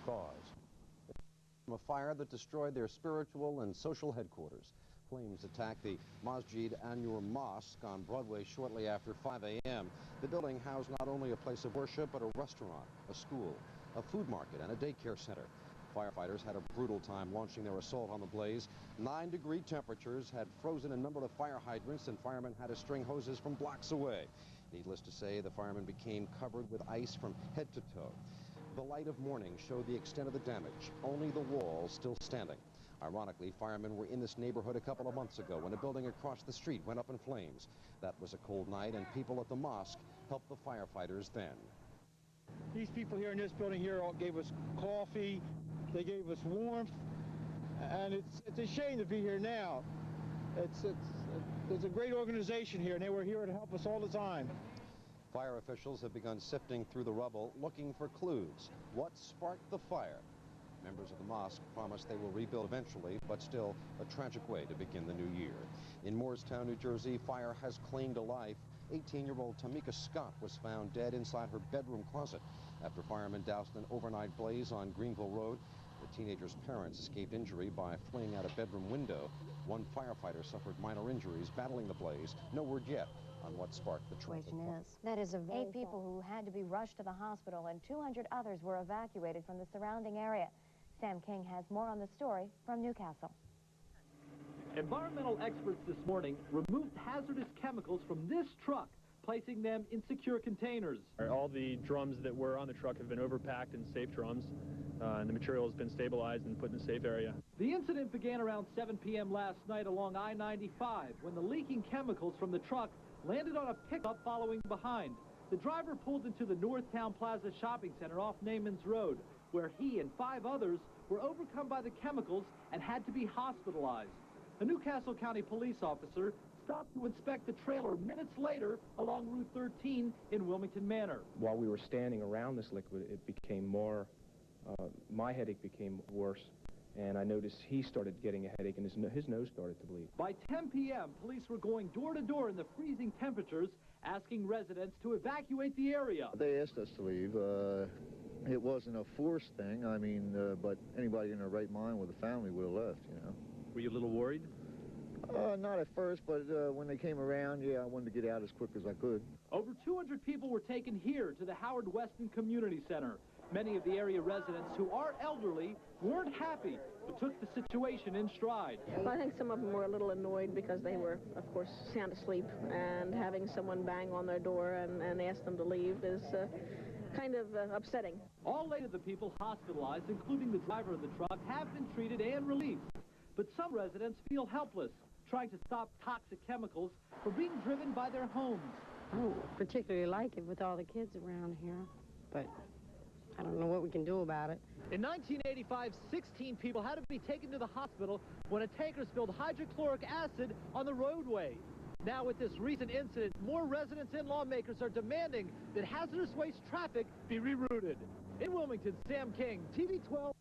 cause. A fire that destroyed their spiritual and social headquarters. Flames attacked the Masjid Anur Mosque on Broadway shortly after 5 a.m. The building housed not only a place of worship, but a restaurant, a school, a food market, and a daycare center. Firefighters had a brutal time launching their assault on the blaze. 9-degree temperatures had frozen a number of fire hydrants, and firemen had to string hoses from blocks away. Needless to say, the firemen became covered with ice from head to toe. The light of morning showed the extent of the damage, only the walls still standing. Ironically, firemen were in this neighborhood a couple of months ago when a building across the street went up in flames. That was a cold night, and people at the mosque helped the firefighters then. These people here in this building here all gave us coffee, they gave us warmth, and it's a shame to be here now. There's a great organization here, and they were here to help us all the time. Fire officials have begun sifting through the rubble, looking for clues. What sparked the fire? Members of the mosque promise they will rebuild eventually, but still a tragic way to begin the new year. In Moorestown, New Jersey, fire has claimed a life. 18-year-old Tamika Scott was found dead inside her bedroom closet after firemen doused an overnight blaze on Greenville Road. The teenager's parents escaped injury by fleeing out a bedroom window. One firefighter suffered minor injuries battling the blaze. No word yet on what sparked the tragic fire. That is 8 people who had to be rushed to the hospital, and 200 others were evacuated from the surrounding area. Sam King has more on the story from Newcastle. Environmental experts this morning removed hazardous chemicals from this truck, placing them in secure containers. All the drums that were on the truck have been overpacked in safe drums, and the material has been stabilized and put in a safe area. The incident began around 7 p.m. last night along I-95 when the leaking chemicals from the truck landed on a pickup following behind. The driver pulled into the Northtown Plaza shopping center off Naaman's Road, where he and 5 others were overcome by the chemicals and had to be hospitalized. A Newcastle County police officer stopped to inspect the trailer minutes later along Route 13 in Wilmington Manor. While we were standing around this liquid, it became more, my headache became worse, and I noticed he started getting a headache and his nose started to bleed. By 10 p.m., police were going door to door in the freezing temperatures, asking residents to evacuate the area. They asked us to leave. It wasn't a forced thing, I mean, but anybody in their right mind with a family would have left, you know. Were you a little worried? Not at first, but when they came around, yeah, I wanted to get out as quick as I could. Over 200 people were taken here to the Howard Weston Community Center. Many of the area residents who are elderly weren't happy, but took the situation in stride. Well, I think some of them were a little annoyed because they were, of course, sound asleep, and having someone bang on their door and ask them to leave is kind of upsetting. All 8 of the people hospitalized, including the driver of the truck, have been treated and released. But some residents feel helpless, trying to stop toxic chemicals from being driven by their homes. I don't particularly like it with all the kids around here, but I don't know what we can do about it. In 1985, 16 people had to be taken to the hospital when a tanker spilled hydrochloric acid on the roadway. Now, with this recent incident, more residents and lawmakers are demanding that hazardous waste traffic be rerouted. In Wilmington, Sam King, TV 12.